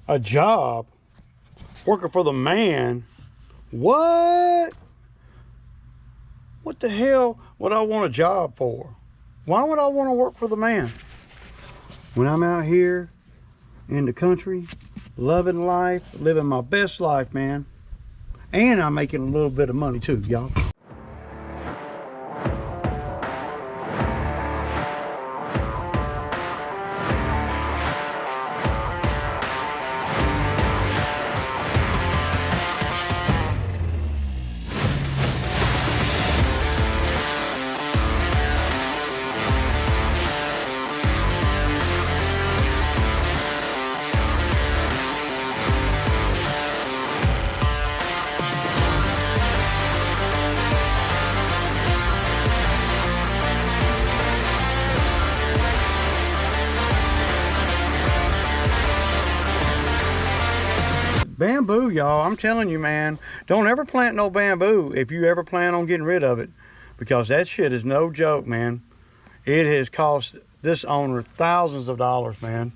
A job? Working for the man? What? What the hell would I want a job for? Why would I want to work for the man? When I'm out here in the country, loving life, living my best life, man. And I'm making a little bit of money too, y'all. Bamboo, y'all, I'm telling you, man, don't ever plant no bamboo if you ever plan on getting rid of it, because that shit is no joke, man. It has cost this owner thousands of dollars, man.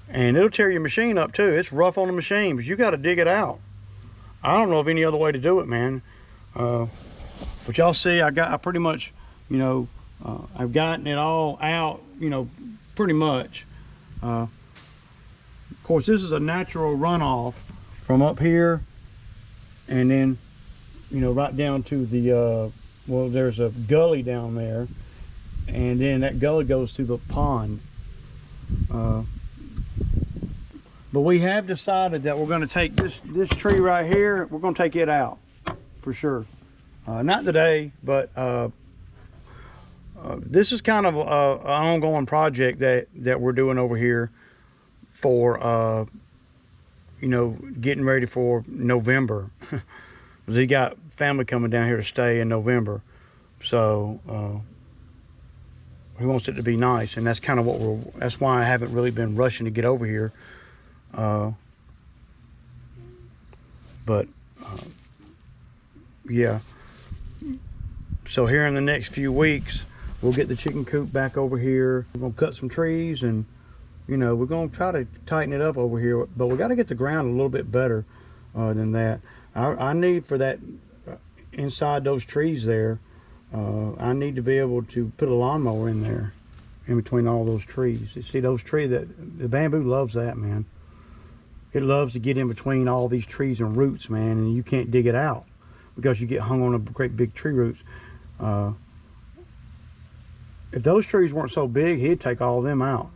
And it'll tear your machine up too. It's rough on the machine, but you got to dig it out. I don't know of any other way to do it, man. But y'all see, I pretty much, you know, I've gotten it all out, you know, pretty much. Of course, this is a natural runoff from up here, and then, you know, right down to the, well, there's a gully down there, and then that gully goes to the pond. But we have decided that we're going to take this tree right here, we're going to take it out, for sure. Not today, but this is kind of an ongoing project that we're doing over here for you know, getting ready for November. Because he got family coming down here to stay in November, so he wants it to be nice, and that's kind of what that's why I haven't really been rushing to get over here. But yeah, so here in the next few weeks we'll get the chicken coop back over here. We're gonna cut some trees, and you know, we're going to try to tighten it up over here, but we got to get the ground a little bit better than that. I need for that inside those trees there, I need to be able to put a lawnmower in there in between all those trees. You see those trees, the bamboo loves that, man. It loves to get in between all these trees and roots, man, and you can't dig it out because you get hung on a great big tree roots. If those trees weren't so big, he'd take all of them out.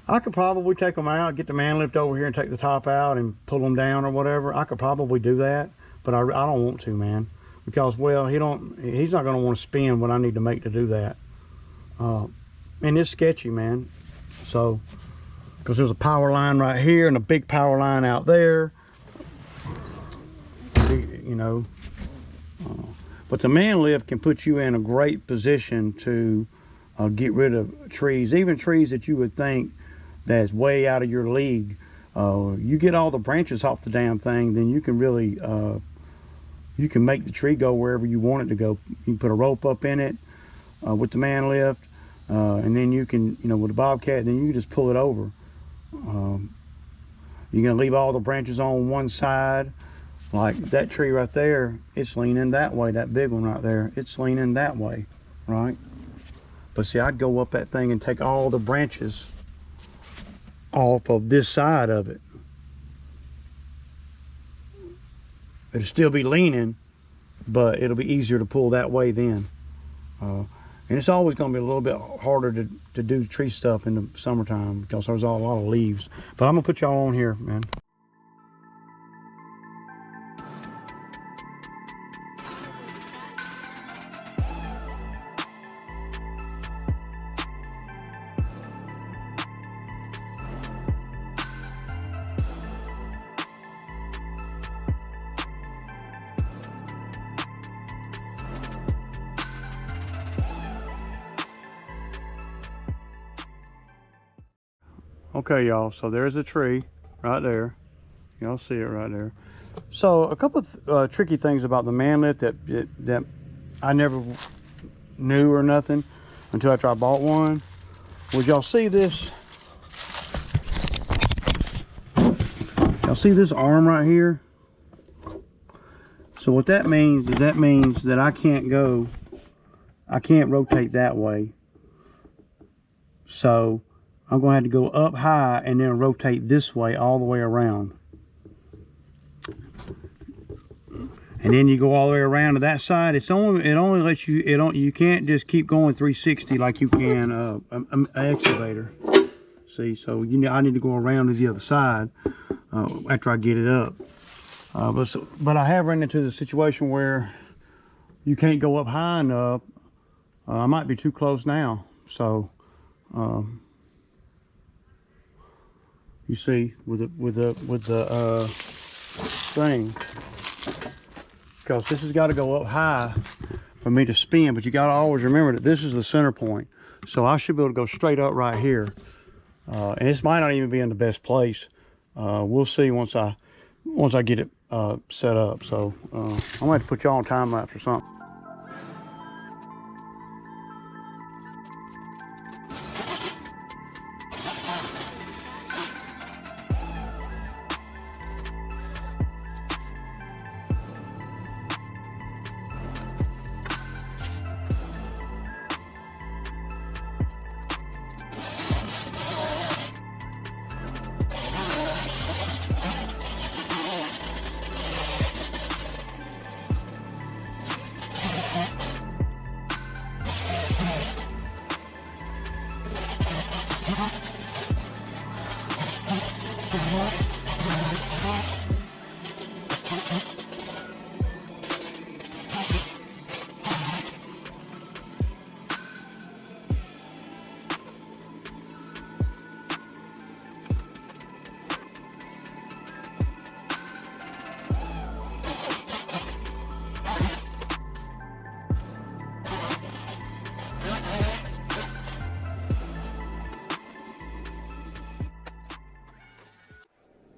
I could probably take them out, get the man lift over here and take the top out and pull them down or whatever. I could probably do that, but I don't want to, man, because, well, he's not going to want to spend what I need to make to do that. And it's sketchy, man. So, because there's a power line right here and a big power line out there, you know. But the man lift can put you in a great position to get rid of trees, even trees that you would think that's way out of your league. You get all the branches off the damn thing, then you can really you can make the tree go wherever you want it to go. You can put a rope up in it with the man lift, and then you can, you know, with the bobcat, then you can just pull it over. You're gonna leave all the branches on one side, like that tree right there. It's leaning that way. That big one right there, it's leaning that way, right? But see, I'd go up that thing and take all the branches off of this side of it. It'll still be leaning, but it'll be easier to pull that way then. And it's always going to be a little bit harder to do tree stuff in the summertime because there's a lot of leaves. But I'm going to put y'all on here, man. Okay, y'all, so there's a tree right there. Y'all see it right there. So a couple of tricky things about the man lift that I never knew or nothing until after I bought one. Would y'all see this Now see this arm right here? So what that means is that I can't rotate that way. So I'm going to have to go up high and then rotate this way all the way around. And then you go all the way around to that side. It only lets you, you can't just keep going 360 like you can an excavator. See, so I need to go around to the other side after I get it up. But I have run into the situation where you can't go up high enough. I might be too close now. So you see with the thing, because this has got to go up high for me to spin, but you got to always remember that this is the center point. So I should be able to go straight up right here. And this might not even be in the best place. We'll see once I get it set up. So I'm gonna have to put y'all on time lapse or something.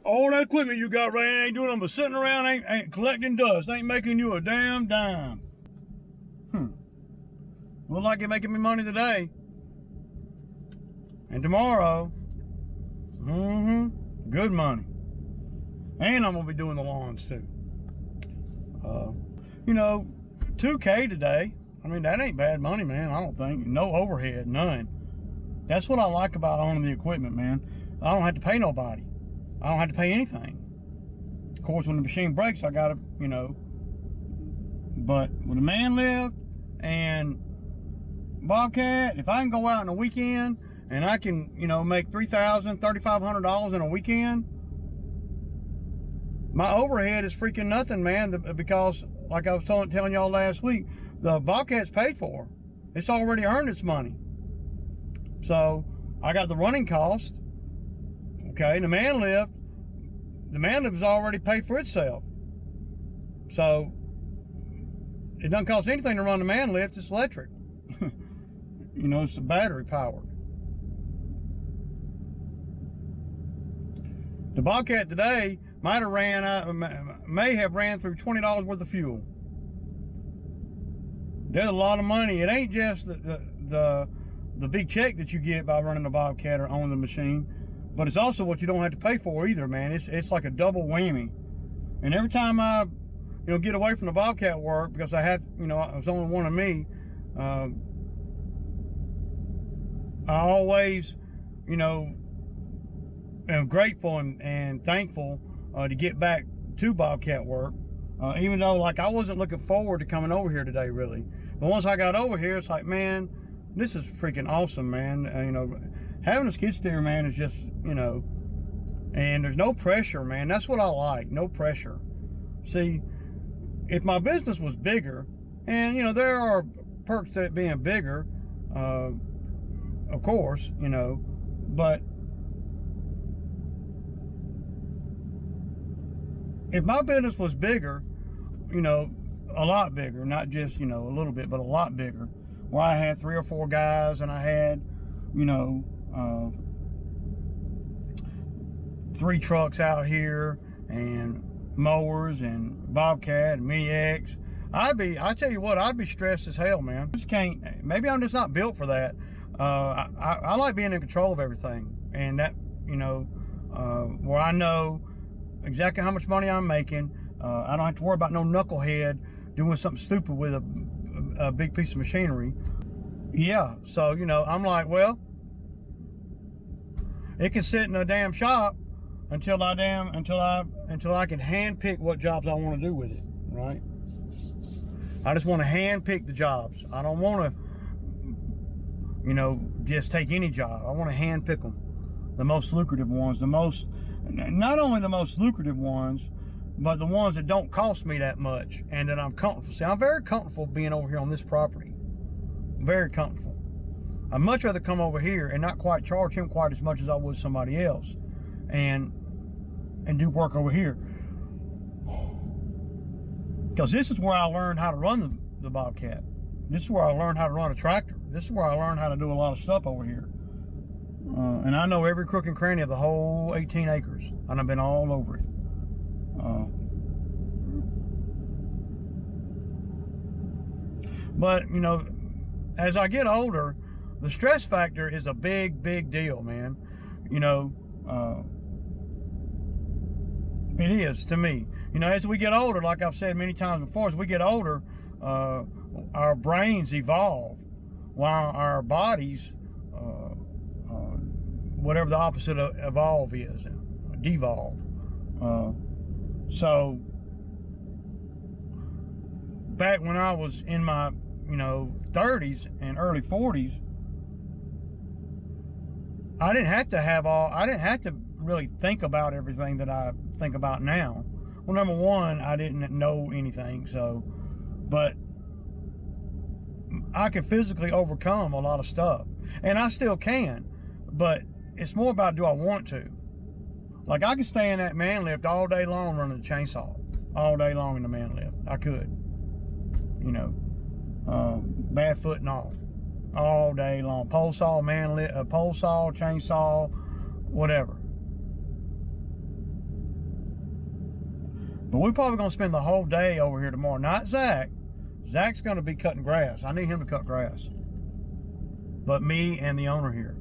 All that equipment you got right here ain't doing nothing but sitting around, ain't collecting dust, ain't making you a damn dime. Look like you're making me money today. And tomorrow, good money. And I'm gonna be doing the lawns too. You know, $2K today, I mean, that ain't bad money, man, I don't think. No overhead, none. That's what I like about owning the equipment, man. I don't have to pay nobody. I don't have to pay anything. Of course, when the machine breaks, I gotta, you know. But with a man lift and Bobcat, if I can go out on a weekend and I can, you know, make $3,000, $3,500 in a weekend, my overhead is freaking nothing, man. Because, like I was telling y'all last week, the Bobcat's paid for. It's already earned its money. So I got the running cost. Okay, the man lift is already paid for itself. So it doesn't cost anything to run the man lift, it's electric. You know, it's battery powered. The Bobcat today may have ran through $20 worth of fuel. There's a lot of money. It ain't just the big check that you get by running the Bobcat or owning the machine, but it's also what you don't have to pay for either, man. It's like a double whammy. And every time I, you know, get away from the Bobcat work, because I had, you know, it was only one of me, I always, you know, am grateful and thankful to get back to Bobcat work. Even though, like, I wasn't looking forward to coming over here today, really. But once I got over here, it's like, man, this is freaking awesome, man. You know, having a skid steer, man, is just, you know, and there's no pressure, man. That's what I like, no pressure. See, if my business was bigger, and, you know, there are perks to it being bigger, of course, you know, but if my business was bigger, you know, a lot bigger, not just, you know, a little bit, but a lot bigger, where I had 3 or 4 guys and I had, you know, 3 trucks out here and mowers and Bobcat and Mini X, I tell you what, I'd be stressed as hell, man. I just can't, maybe I'm just not built for that. I like being in control of everything, and that, you know, where I know exactly how much money I'm making. I don't have to worry about no knucklehead doing something stupid with a big piece of machinery. Yeah, so, you know, I'm like, well, it can sit in a damn shop until I can hand pick what jobs I want to do with it, right? I just want to hand pick the jobs. I don't want to, you know, just take any job. I want to hand pick them, the most lucrative ones, not only the most lucrative ones, but the ones that don't cost me that much and that I'm comfortable. See, I'm very comfortable being over here on this property. Very comfortable. I'd much rather come over here and not quite charge him quite as much as I would somebody else, and do work over here. Because this is where I learned how to run the Bobcat. This is where I learned how to run a tractor. This is where I learned how to do a lot of stuff over here. And I know every crook and cranny of the whole 18 acres. And I've been all over it. But, you know, as I get older, the stress factor is a big, big deal, man. You know, it is to me. You know, as we get older, like I've said many times before, as we get older, our brains evolve while our bodies, whatever the opposite of evolve is, devolve. So back when I was in my, you know, 30s and early 40s, I didn't have to really think about everything that I think about now. Well, number one, I didn't know anything, but I could physically overcome a lot of stuff, and I still can, but it's more about, do I want to? Like, I could stay in that man lift all day long running the chainsaw, all day long in the man lift. I could, you know, barefoot and all day long. Pole saw, man lift, pole saw, chainsaw, whatever. But we're probably going to spend the whole day over here tomorrow. Not Zach. Zach's going to be cutting grass. I need him to cut grass. But me and the owner here.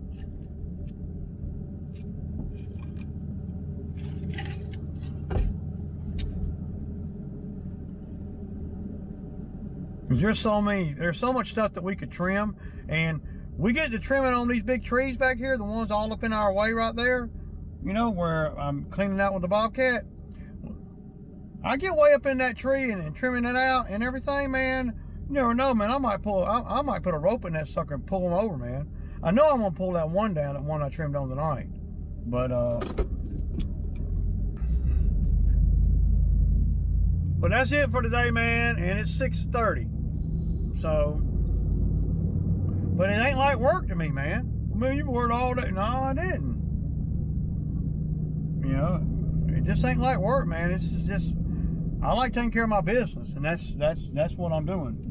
There's so much stuff that we could trim, and we get to trimming on these big trees back here, the ones all up in our way right there, you know, where I'm cleaning out with the Bobcat. I get way up in that tree and trimming it out and everything, man. You never know, man. I might put a rope in that sucker and pull them over, man. I know I'm gonna pull that one down, that one I trimmed on tonight. But that's it for today, man. And it's 6:30. So, but it ain't like work to me, man. I mean, you worked all day. No, I didn't. You know, it just ain't like work, man. It's just, I like taking care of my business, and that's what I'm doing.